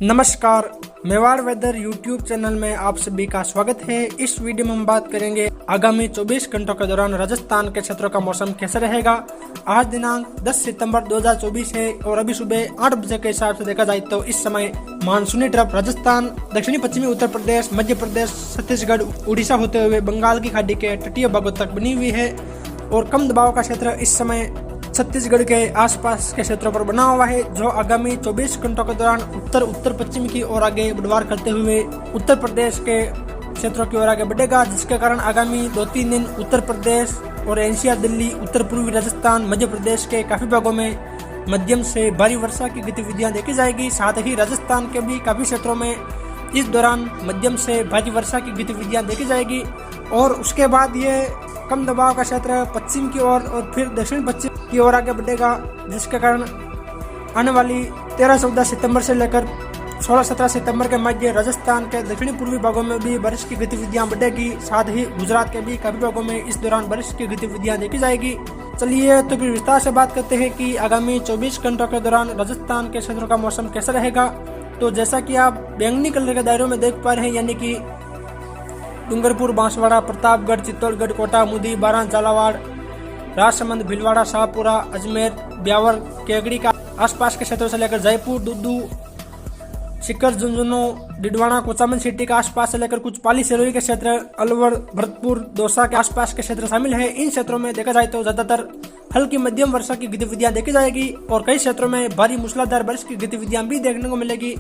नमस्कार, Mewar weather YouTube channel में आप सभी का स्वागत है। इस वीडियो में हम बात करेंगे आगामी 24 घंटों के दौरान राजस्थान के क्षेत्रों का मौसम कैसा रहेगा। आज दिनांक 10 सितंबर 2024 है और अभी सुबह 8 बजे के हिसाब से देखा जाए तो इस समय मानसूनी ट्रफ राजस्थान, दक्षिणी पश्चिमी उत्तर प्रदेश, मध्य प्रदेश, छत्तीसगढ़, उड़ीसा होते हुए बंगाल की खाड़ी के तटीय भागों तक बनी हुई है और कम दबाव का क्षेत्र इस समय छत्तीसगढ़ के आसपास के क्षेत्रों पर बना हुआ है, जो आगामी 24 घंटों के दौरान उत्तर पश्चिम की ओर आगे बढ़वार करते हुए उत्तर प्रदेश के क्षेत्रों की ओर आगे बढ़ेगा, जिसके कारण आगामी 2-3 दिन उत्तर प्रदेश और एनसीआर, दिल्ली, उत्तर पूर्वी राजस्थान, मध्य प्रदेश के काफी भागों में मध्यम से भारी वर्षा की गतिविधियां देखी जाएगी। साथ ही राजस्थान के भी काफी क्षेत्रों में इस दौरान मध्यम से भारी वर्षा की गतिविधियां देखी जाएगी और उसके बाद ये कम दबाव का क्षेत्र पश्चिम की ओर और फिर दक्षिण पश्चिम की ओर आगे बढ़ेगा, जिसके कारण आने वाली 13-14 सितंबर से लेकर 16-17 सितंबर के मध्य राजस्थान के दक्षिणी पूर्वी भागों में भी बारिश की गतिविधियां बढ़ेगी। साथ ही गुजरात के भी काफी भागों में इस दौरान बारिश की गतिविधियां देखी जाएगी। चलिए तो फिर विस्तार से बात करते हैं कि आगामी 24 घंटों के दौरान राजस्थान के क्षेत्रों का मौसम कैसा रहेगा। तो जैसा कि आप बैंगनी कलर के दायरों में देख पा रहे हैं, यानी कि डूंगरपुर, बांसवाड़ा, प्रतापगढ़, चित्तौड़गढ़, कोटा, मुदी, बारां, झालावाड़, राजसमंद, भीलवाड़ा, शाहपुरा, अजमेर, ब्यावर, केगड़ी का आसपास के क्षेत्रों से लेकर जयपुर, दुद्दू, शिकर, झुंझुनू, डिडवाना, कोचामन सिटी के आसपास से लेकर कुछ पाली, सिरोही के क्षेत्र, अलवर, भरतपुर, दौसा के आसपास के क्षेत्र शामिल है। इन क्षेत्रों में देखा जाए तो ज्यादातर हल्की मध्यम वर्षा की गतिविधियां देखी जाएगी और कई क्षेत्रों में भारी मूसलाधार बारिश की गतिविधियां भी देखने को मिलेगी,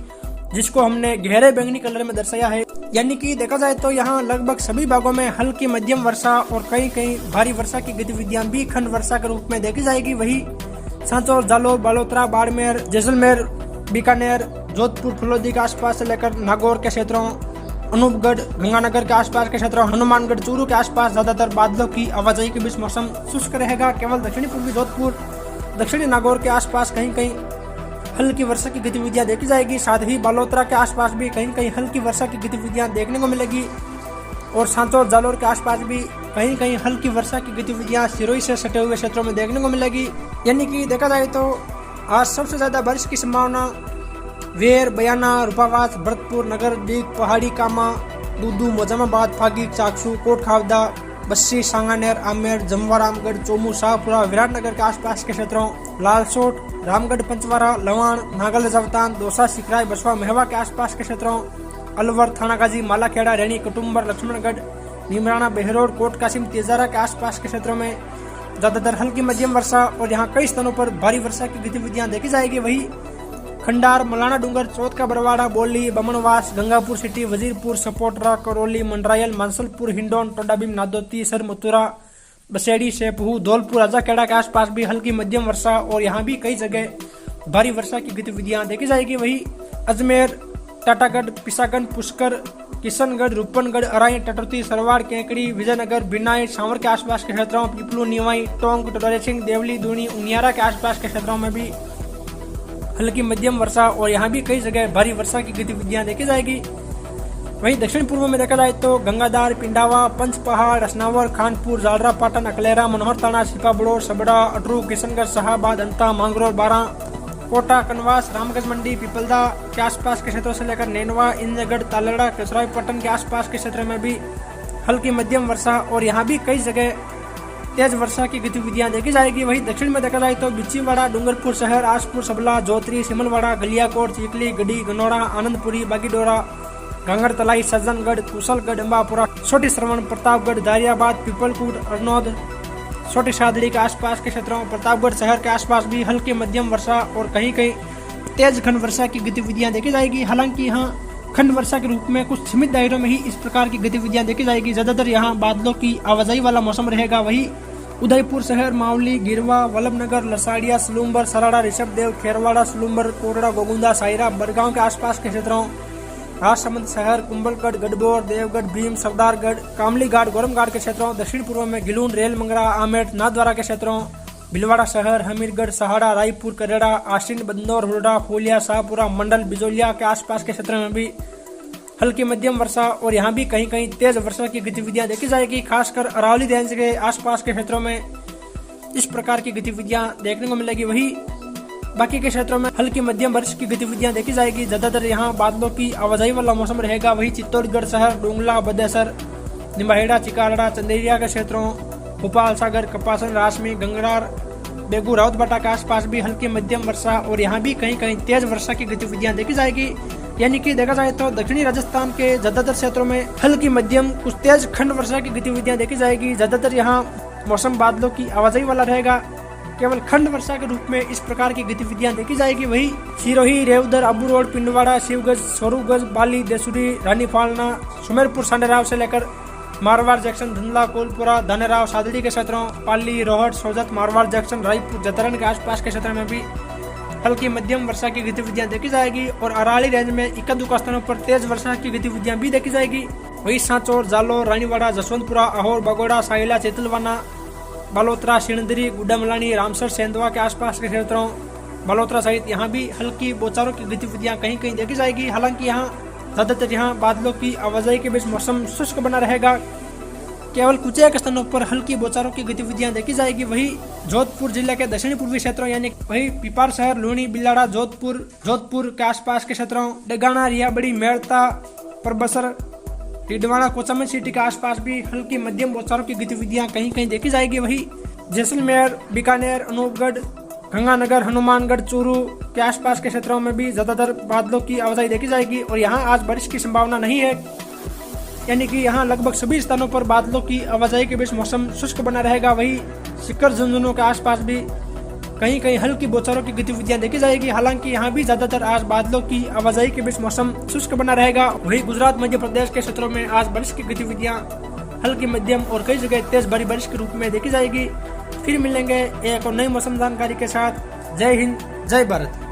जिसको हमने गहरे बैंगनी कलर में दर्शाया है। यानी कि देखा जाए तो यहाँ लगभग सभी भागों में हल्की मध्यम वर्षा और कहीं कहीं भारी वर्षा की गतिविधियां भी खंड वर्षा के रूप में देखी जाएगी। वही सांचौर, जालोर, बालोतरा, बाड़मेर, जैसलमेर, बीकानेर, जोधपुर, फुलौदी के आसपास से लेकर नागौर के क्षेत्रों, अनूपगढ़, गंगानगर के आसपास के क्षेत्रों, हनुमानगढ़, चूरू के आसपास ज्यादातर बादलों की आवाजाही के बीच मौसम शुष्क रहेगा। केवल दक्षिणी पूर्वी जोधपुर, दक्षिणी नागौर के आसपास कहीं कहीं हल्की वर्षा की गतिविधियां देखी जाएगी। साथ ही बालोतरा के आसपास भी कहीं कहीं हल्की वर्षा की गतिविधियां देखने को मिलेगी और सांचौर, जालोर के आसपास भी कहीं कहीं हल्की वर्षा की गतिविधियां सिरोही से सटे हुए क्षेत्रों में देखने को मिलेगी। यानी कि देखा जाए तो आज सबसे ज्यादा बारिश की संभावना वेर, बयाना, रूपावास, भरतपुर, नगर, डीग, पहाड़ी, कामा, दूदू, मोजामाबाद, फागी, चाकसू, कोट खावदा, बस्सी, सांगानेर, आमेर, जमवा, रामगढ़, चोमू, शाहपुरा, विराटनगर के आसपास के क्षेत्रों, लालसोट, रामगढ़, पंचवारा, लवाण, नागल, जवतान, दौसा, सिकराय, बसवा, मेहवा के आसपास के क्षेत्रों, अलवर, थानागाजी, मालाखेड़ा, रेणी, कुटुम्बर, लक्ष्मणगढ़, नीमराना, बहरोड, कोट कासिम, तेजारा के आसपास के क्षेत्रों में ज्यादातर हल्की मध्यम वर्षा और यहाँ कई स्थानों पर भारी वर्षा की गतिविधियां देखी जाएगी। वही खंडार, मलाना डूंगर, चौथ का बरवाड़ा, बोली, बमनवास, गंगापुर सिटी, वजीरपुर, सपोटरा, करौली, मंडरायल, मानसलपुर, हिंडौन, टोडाभीम, नादौती, सर, मथुरा, बसेड़ी, शेपहू, धौलपुर, राजाखेड़ा के आसपास भी हल्की मध्यम वर्षा और यहाँ भी कई जगह भारी वर्षा की गतिविधियां देखी जाएगी। वही अजमेर, टाटागढ़, पिसागंज, पुष्कर, किशनगढ़, रूपनगढ़, अराई, टटौती, सरवाड़, केकड़ी, विजयनगर, बिनाई, सांवर के आसपास के क्षेत्रों, पीपलू, निवाई, टोंक, टोडरेसिंग, देवली, दूनी, उनियारा के आसपास के क्षेत्रों में भी हल्की मध्यम वर्षा और यहाँ भी कई जगह भारी वर्षा की गतिविधियां देखी जाएगी। वहीं दक्षिण पूर्व में देखा जाए तो गंगाधार, पिंडावा, पंचपहाड़, रसनावर, खानपुर, जालरा, पाटन, अकलेरा, मनोहर ताना, सीपाबड़ो, सबड़ा, अटरू, किशनगढ़, शाहबाद, अंता, मांगरोल, बारां, कोटा, कनवास, रामगंज मंडी, पिपलदा के आसपास के क्षेत्रों से लेकर नैनवा, इंद्रगढ़, तालड़ा, कसराईपट्टन के आसपास के क्षेत्र में भी हल्की मध्यम वर्षा और यहाँ भी कई जगह तेज वर्षा की गतिविधियां देखी जाएगी। वही दक्षिण में देखा जाए तो बिच्छीवाड़ा, डूंगरपुर शहर, आसपुर, सबला, जोत्री, सिमलवाड़ा, गलियाकोट, चिकली, गढ़ी, गनौड़ा, आनंदपुरी, बागीडोरा, गांगरतलाई, सज्जनगढ़, कुशलगढ़, अंबापुरा, छोटी श्रवण, प्रतापगढ़, दारियाबाद, पीपलकूट, अरनौद, छोटी शादड़ी के आसपास के क्षेत्रों, प्रतापगढ़ शहर के आसपास भी हल्की मध्यम वर्षा और कहीं कहीं तेज खंड वर्षा की गतिविधियां देखी जाएगी। हालांकि यहाँ खंड वर्षा के रूप में कुछ सीमित दायरों में ही इस प्रकार की गतिविधियां देखी जाएगी। ज्यादातर यहाँ बादलों की आवाजाही वाला मौसम रहेगा। वही उदयपुर शहर, मावली, गिरवा, वल्लभनगर, लसाड़िया, सलूम्बर, सराड़ा, ऋषभदेव, खेरवाड़ा, सलूम्बर, कोटड़ा, गोगुंदा, सायरा, बरगांव के आसपास के क्षेत्रों, राजसमंद शहर, कुंभलगढ़, गढ़बोर, देवगढ़, भीम, सरदारगढ़, कामली घाट, गोरमघाट के क्षेत्रों, दक्षिण पूर्व में गिलून, रेल मंगरा, आमेट, नाथद्वारा के क्षेत्रों, भिलवाड़ा शहर, हमीरगढ़, सहाड़ा, रायपुर, करेड़ा, आश्विन, बंदौर, हुरडा, फूलिया, शाहपुरा, मंडल, बिजोलिया के आसपास के क्षेत्रों में भी हल्की मध्यम वर्षा और यहाँ भी कहीं कहीं तेज वर्षा की गतिविधियां देखी जाएगी। खासकर अरावली रेंज के आसपास के क्षेत्रों में इस प्रकार की गतिविधियां देखने को मिलेगी। वही बाकी के क्षेत्रों में हल्की मध्यम बारिश की गतिविधियां देखी जाएगी। ज्यादातर यहाँ बादलों की आवाजाही वाला मौसम रहेगा। वही चित्तौड़गढ़ शहर, डोंगला, बदेसर, निम्बाहेड़ा, चिकालड़ा, चंदेरिया के क्षेत्रों, भोपाल, सागर, कपासन, रासमी, गंगरार, बेगू, राउतबाटा के आसपास भी हल्की मध्यम वर्षा और यहाँ भी कहीं कहीं तेज वर्षा की गतिविधियां देखी जाएगी। यानी कि देखा जाए तो दक्षिणी राजस्थान के ज्यादातर क्षेत्रों में हल्की मध्यम कुछ तेज खंड वर्षा की गतिविधियां देखी जाएगी। ज्यादातर यहाँ मौसम बादलों की आवाजाही वाला रहेगा। केवल खंड वर्षा के रूप में इस प्रकार की गतिविधियां देखी जाएगी। वही सिरोही, रेवदर, आबू रोड, पिंडवाड़ा, शिवगंज, स्वरूपगंज, बाली, देसुरी, रानी फालना, सुमेरपुर, सांडेराव से लेकर मारवाड़ जंक्शन, धुंधला, कोलपुरा, धनेराव, सादड़ी के क्षेत्रों, पाली, रोहट, सोजत, मारवाड़ जंक्शन, रायपुर, जतरन के आसपास के क्षेत्र में भी हल्की मध्यम वर्षा की गतिविधियां देखी जाएगी। और अराली रेंज में इक्का-दुक्का स्थानों पर तेज वर्षा की गतिविधियां भी देखी जाएगी। वही सांचौर, जालोर, रानीवाड़ा, जसवंतपुरा, अहोर, बगोड़ा, साइला, चेतलवाना, बालोतरा, सिणदरी, गुड्डामलानी, रामसर, सेंधवा के आसपास के क्षेत्रों, बालोतरा सहित यहाँ भी हल्की बौछारों की गतिविधियां कहीं कहीं देखी जाएगी। हालांकि यहाँ ज्यादातर यहाँ बादलों की आवाजाही के बीच मौसम शुष्क बना रहेगा। केवल कुछ एक स्थानों पर हल्की बौछारों की गतिविधियां देखी जाएगी। वही जोधपुर जिले के दक्षिणी पूर्वी क्षेत्रों यानी वही पिपार शहर, लूणी, बिलाड़ा, जोधपुर के आसपास के क्षेत्रों, डेगाना, रियाबड़ी, मेड़ता, परबसर, टिडवाड़ा, कोचामन सिटी के आसपास भी हल्की मध्यम बौछारों की गतिविधियां कहीं कहीं देखी जाएगी। वही जैसलमेर, बीकानेर, अनूपगढ़, गंगानगर, हनुमानगढ़, चूरू के आसपास के क्षेत्रों में भी ज्यादातर बादलों की आवाजाही देखी जाएगी और यहाँ आज बारिश की संभावना नहीं है। यानी कि यहाँ लगभग सभी स्थानों पर बादलों की आवाजाही के बीच मौसम शुष्क बना रहेगा। वही शिखर, झुंझुनू के आसपास भी कहीं कहीं हल्की बौछारों की गतिविधियां देखी जाएगी। हालांकि यहाँ भी ज्यादातर आज बादलों की आवाजाही के बीच मौसम शुष्क बना रहेगा। वही गुजरात, मध्य प्रदेश के क्षेत्रों में आज बारिश की गतिविधियां हल्की मध्यम और कई जगह तेज भारी बारिश के रूप में देखी जाएगी। फिर मिलेंगे एक और नई मौसम जानकारी के साथ। जय हिंद, जय भारत।